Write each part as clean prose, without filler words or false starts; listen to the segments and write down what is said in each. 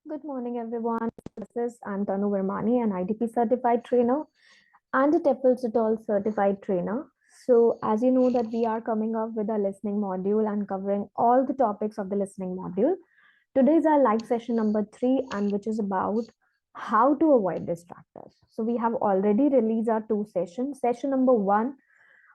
Good morning, everyone. I'm Tanu Vermani, an IDP certified trainer and a TEFL CETOL certified trainer. So, as you know, that we are coming up with a listening module and covering all the topics of the listening module. Today is our live session number 3, and which is about how to avoid distractors. So, we have already released our 2 sessions. Session number 1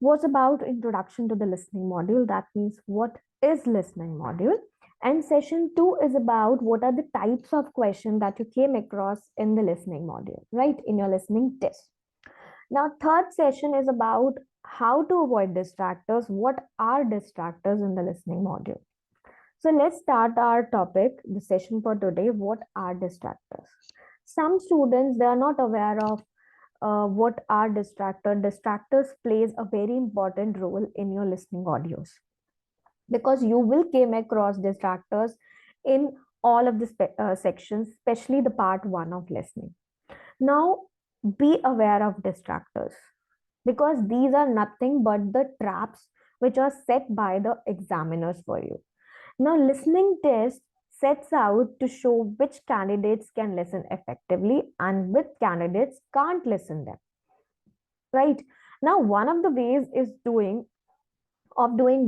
was about introduction to the listening module. That means what is listening module. And session 2 is about what are the types of questions that you came across in the listening module, right? In your listening test. Now, third session is about how to avoid distractors. What are distractors in the listening module? So let's start our topic, the session for today. What are distractors? Some students, they are not aware of what are distractors. Distractors plays a very important role in your listening audios because you will came across distractors in all of the sections, especially the part 1 of listening. Now, be aware of distractors because these are nothing but the traps which are set by the examiners for you. Now, listening test sets out to show which candidates can listen effectively and which candidates can't listen them. Right? Now, one of the ways is doing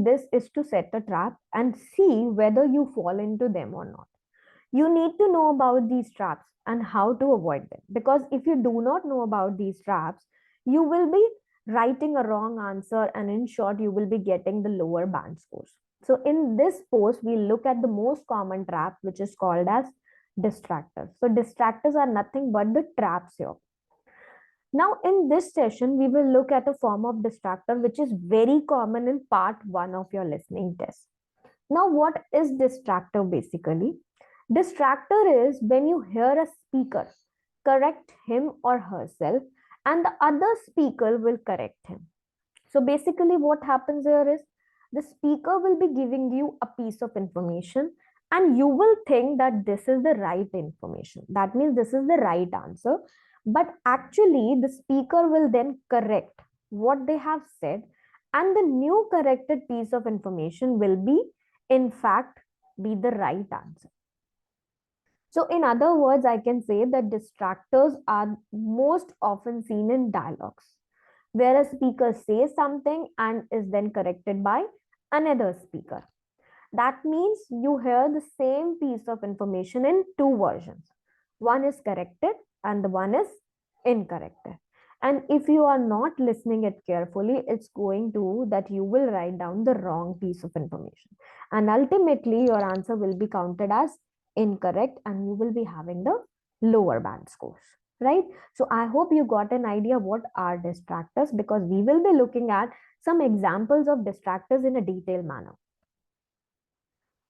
this is to set a trap and see whether you fall into them or not. You need to know about these traps and how to avoid them, because if you do not know about these traps, you will be writing a wrong answer, and in short, you will be getting the lower band scores. So in this post, we look at the most common trap, which is called as distractors. So distractors are nothing but the traps here. Now, in this session, we will look at a form of distractor which is very common in part 1 of your listening test. Now, what is distractor basically? Distractor is when you hear a speaker correct him or herself and the other speaker will correct him. So, basically, what happens here is the speaker will be giving you a piece of information and you will think that this is the right information. That means this is the right answer. But actually, the speaker will then correct what they have said, and the new corrected piece of information will be, in fact, be the right answer. So, in other words, I can say that distractors are most often seen in dialogues, where a speaker says something and is then corrected by another speaker. That means you hear the same piece of information in two versions. One is corrected and the one is incorrect. And if you are not listening it carefully, it's going to that you will write down the wrong piece of information. And ultimately, your answer will be counted as incorrect and you will be having the lower band scores, right? So I hope you got an idea what are distractors, because we will be looking at some examples of distractors in a detailed manner.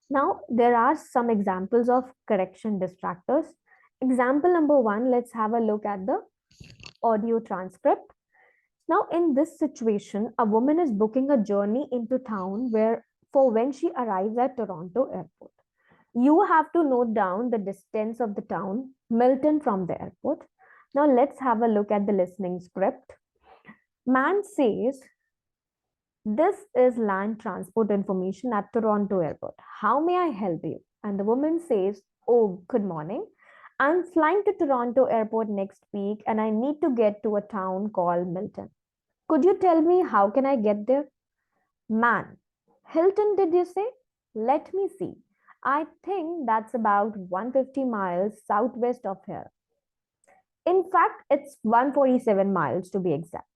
Now, there are some examples of correction distractors. Example number 1, let's have a look at the audio transcript. Now, in this situation, a woman is booking a journey into town for when she arrives at Toronto airport. You have to note down the distance of the town, Milton, from the airport. Now, let's have a look at the listening script. Man says, "This is land transport information at Toronto airport. How may I help you?" And the woman says, "Oh, good morning. I'm flying to Toronto airport next week and I need to get to a town called Milton. Could you tell me how can I get there?" Man: "Hilton, did you say? Let me see. I think that's about 150 miles southwest of here. In fact, it's 147 miles to be exact.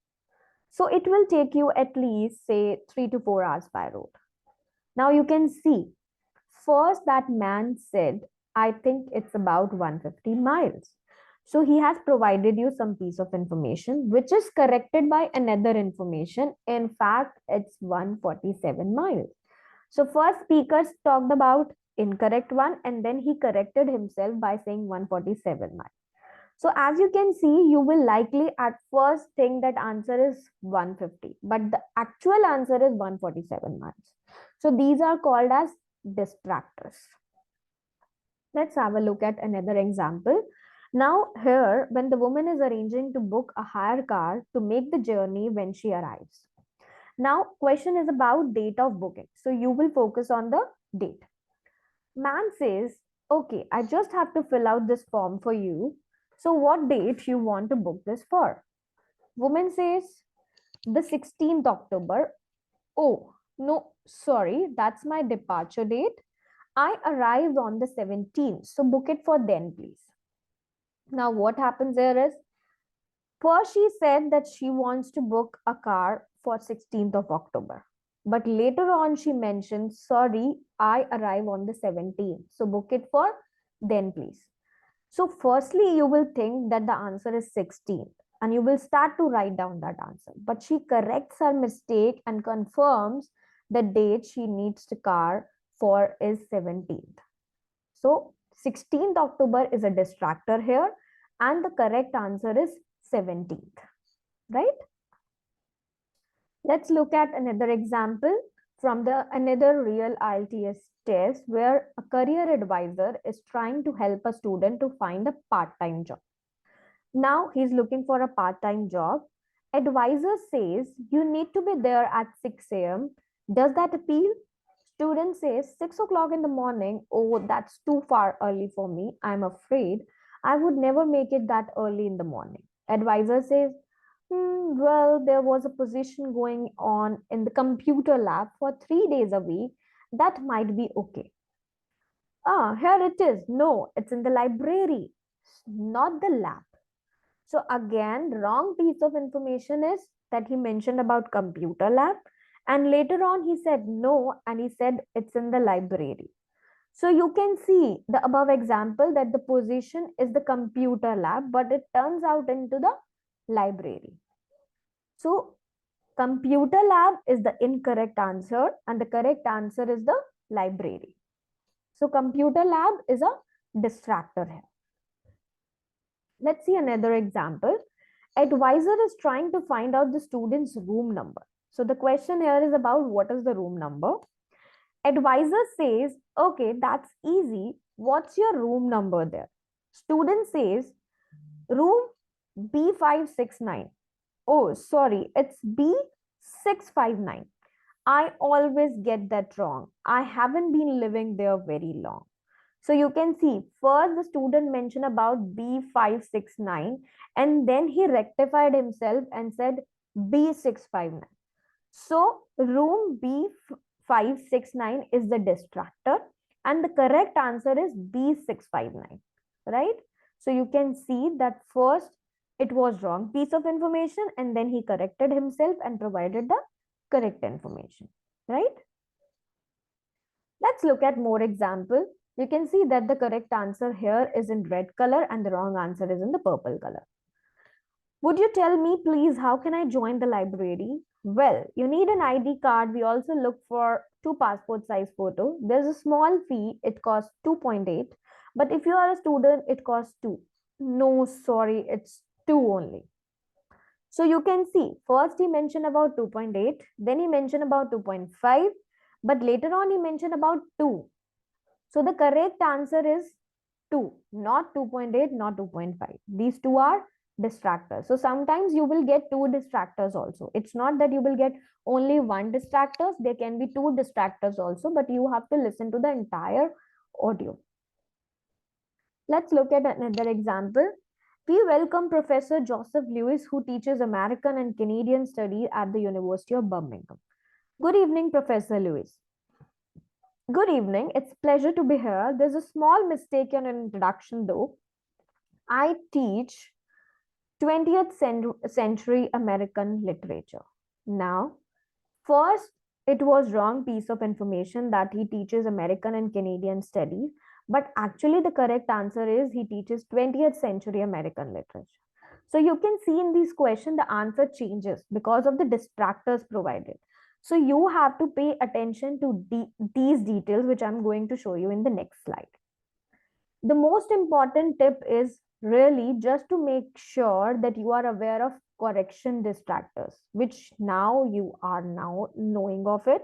So it will take you at least, say, 3 to 4 hours by road." Now you can see, first that man said, "I think it's about 150 miles." So he has provided you some piece of information, which is corrected by another information. In fact, it's 147 miles. So first speaker talked about incorrect one, and then he corrected himself by saying 147 miles. So as you can see, you will likely at first think that answer is 150, but the actual answer is 147 miles. So these are called as distractors. Let's have a look at another example. Now here, when the woman is arranging to book a hire car to make the journey when she arrives. Now question is about date of booking. So you will focus on the date. Man says, Okay, I just have to fill out this form for you. So what date you want to book this for? Woman says the 16th October. Oh, no, sorry, that's my departure date. I arrive on the 17th, so book it for then, please. Now, what happens here is, first she said that she wants to book a car for 16th of October. But later on, she mentioned, sorry, I arrive on the 17th, so book it for then, please. So, firstly, you will think that the answer is 16th and you will start to write down that answer. But she corrects her mistake and confirms the date she needs the car for is 17th. So, 16th October is a distractor here and the correct answer is 17th, right? Let's look at another example from the another real IELTS test where a career advisor is trying to help a student to find a part-time job. Now he's looking for a part-time job. Advisor says you need to be there at 6 a.m. Does that appeal? Student says 6 o'clock in the morning. Oh, that's too far early for me. I'm afraid I would never make it that early in the morning. Advisor says, well, there was a position going on in the computer lab for 3 days a week. That might be okay. Ah, here it is. No, it's in the library, not the lab. So again, wrong piece of information is that he mentioned about computer lab and later on he said no and he said it's in the library. So you can see the above example that the position is the computer lab but it turns out into the library. So computer lab is the incorrect answer and the correct answer is the library. So computer lab is a distractor here. Let's see another example. Advisor is trying to find out the student's room number. So the question here is about what is the room number. Advisor says, okay, that's easy. What's your room number there? Student says, room B569. Oh, sorry, it's B659. I always get that wrong. I haven't been living there very long. So you can see first the student mentioned about B569 and then he rectified himself and said B659. So room B569 is the distractor and the correct answer is B659, right? So you can see that first it was wrong piece of information and then he corrected himself and provided the correct information, right? Let's look at more example. You can see that the correct answer here is in red color and the wrong answer is in the purple color. Would you tell me, please, how can I join the library? Well, you need an ID card. We also look for two passport size photos. There's a small fee. It costs 2.8. But if you are a student, it costs 2. No, sorry, it's 2 only. So you can see, first he mentioned about 2.8, then he mentioned about 2.5, but later on he mentioned about 2. So the correct answer is 2, not 2.8, not 2.5. These two are distractors. So sometimes you will get two distractors also. It's not that you will get only one distractors. There can be two distractors also, but you have to listen to the entire audio. Let's look at another example. We welcome Professor Joseph Lewis, who teaches American and Canadian studies at the University of Birmingham. Good evening, Professor Lewis. Good evening. It's a pleasure to be here. There's a small mistake in an introduction, though. I teach 20th century American literature. Now, first, it was wrong piece of information that he teaches American and Canadian studies, but actually the correct answer is he teaches 20th century American literature. So you can see in this question, the answer changes because of the distractors provided. So you have to pay attention to these details, which I'm going to show you in the next slide. The most important tip is really just to make sure that you are aware of correction distractors, which now you are now knowing of it.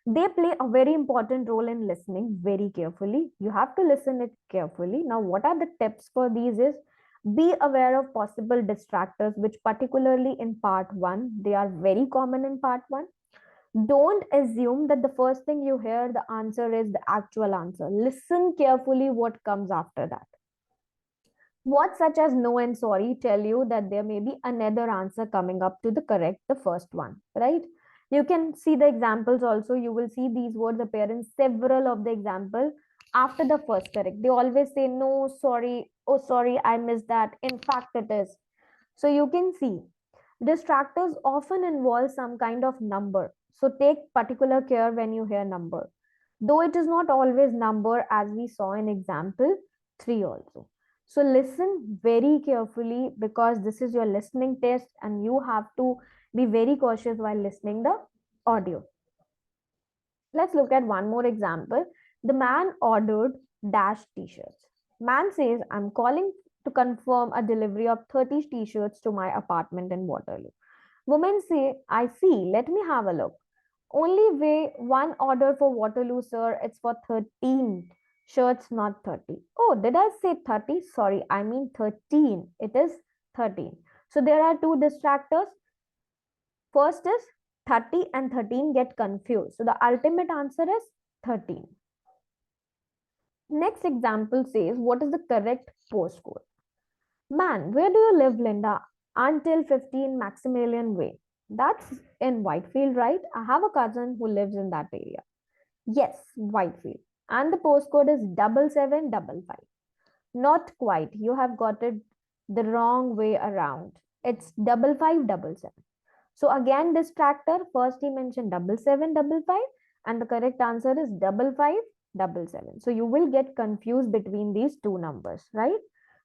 They play a very important role in listening very carefully. You have to listen it carefully. Now, what are the tips for these is be aware of possible distractors, which particularly in part one, they are very common in part one. Don't assume that the first thing you hear, the answer is the actual answer. Listen carefully what comes after that. What such as no and sorry tell you that there may be another answer coming up to the correct, the first one, right? You can see the examples also. You will see these words appear in several of the example after the first correct. They always say no, sorry, oh, sorry, I missed that. In fact, it is. So you can see distractors often involve some kind of number. So take particular care when you hear number. Though it is not always number as we saw in example 3 also. So listen very carefully because this is your listening test and you have to be very cautious while listening the audio. Let's look at one more example. The man ordered dash t-shirts. Man says, I'm calling to confirm a delivery of 30 t-shirts to my apartment in Waterloo. Women say, I see, let me have a look. Only way one order for Waterloo, sir, it's for 13 shirts, not 30. Oh, did I say 30? Sorry, I mean 13. It is 13. So there are two distractors. First is 30 and 13 get confused. So the ultimate answer is 13. Next example says, what is the correct postcode? Man, where do you live, Linda? Until 15 Maximilian Way. That's in Whitefield, right? I have a cousin who lives in that area. Yes, Whitefield. And the postcode is 7755. Not quite. You have got it the wrong way around. It's 5577. So again, distractor, first he mentioned 7755 and the correct answer is 5577. So you will get confused between these two numbers, right?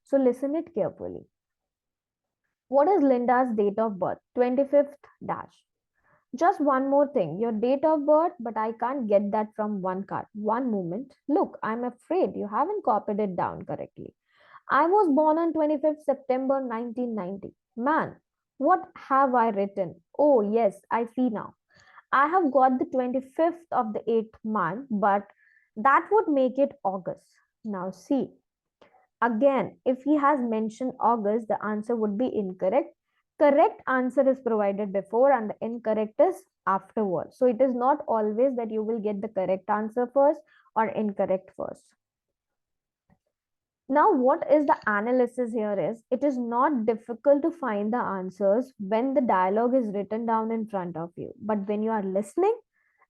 So listen it carefully. What is Linda's date of birth? 25th dash. Just one more thing, your date of birth, but I can't get that from one card. One moment. Look, I'm afraid you haven't copied it down correctly. I was born on 25th September 1990. Man, what have I written? Oh, yes, I see now. I have got the 25th of the 8th month, but that would make it August. Now, see, again, if he has mentioned August, the answer would be incorrect. Correct answer is provided before and the incorrect is afterwards. So it is not always that you will get the correct answer first or incorrect first. Now, what is the analysis here is, it is not difficult to find the answers when the dialogue is written down in front of you. But when you are listening,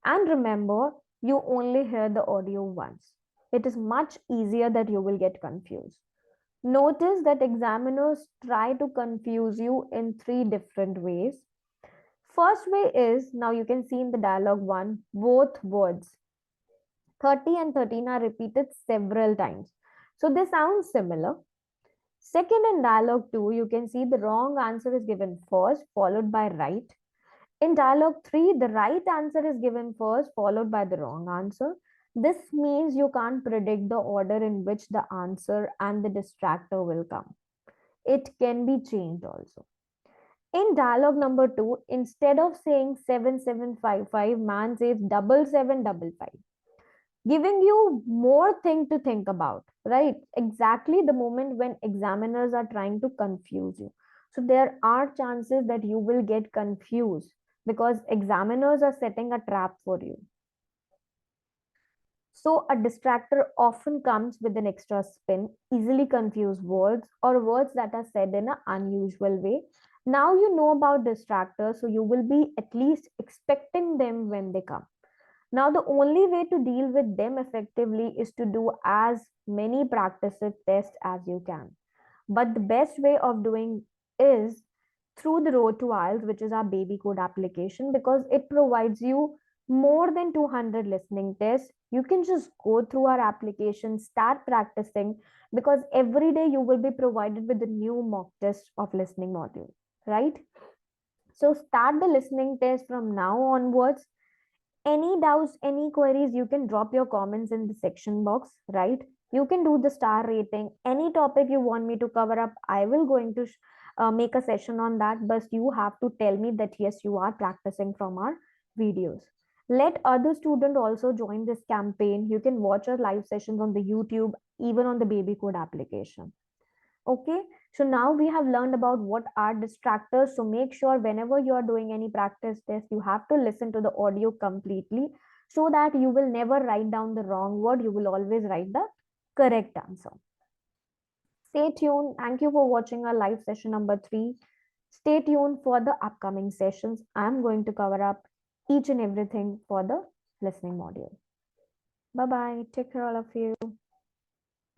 and remember, you only hear the audio once. It is much easier that you will get confused. Notice that examiners try to confuse you in three different ways. First way is, now you can see in the dialogue 1, both words 30 and 13 are repeated several times. So they sound similar. Second, in dialogue 2, you can see the wrong answer is given first, followed by right. In dialogue 3, the right answer is given first, followed by the wrong answer. This means you can't predict the order in which the answer and the distractor will come. It can be changed also. In dialogue number 2, instead of saying 7755, man says 7755, giving you more thing to think about, right? Exactly the moment when examiners are trying to confuse you. So there are chances that you will get confused because examiners are setting a trap for you. So a distractor often comes with an extra spin, easily confused words or words that are said in an unusual way. Now you know about distractors, so you will be at least expecting them when they come. Now, the only way to deal with them effectively is to do as many practice tests as you can. But the best way of doing is through the Road to IELTS, which is our babycode application, because it provides you more than 200 listening tests. You can just go through our application, start practicing, because every day you will be provided with a new mock test of listening module, right? So start the listening test from now onwards. Any doubts, any queries, you can drop your comments in the section box, right? You can do the star rating. Any topic you want me to cover up, I will going to make a session on that, but you have to tell me that yes, you are practicing from our videos. Let other students also join this campaign. You can watch our live sessions on the YouTube, even on the babycode application. Okay, So now we have learned about what are distractors. So make sure whenever you are doing any practice test, you have to listen to the audio completely so that you will never write down the wrong word. You will always write the correct answer. Stay tuned. Thank you for watching our live session number 3. Stay tuned for the upcoming sessions. I'm going to cover up each and everything for the listening module. Bye bye. Take care, all of you.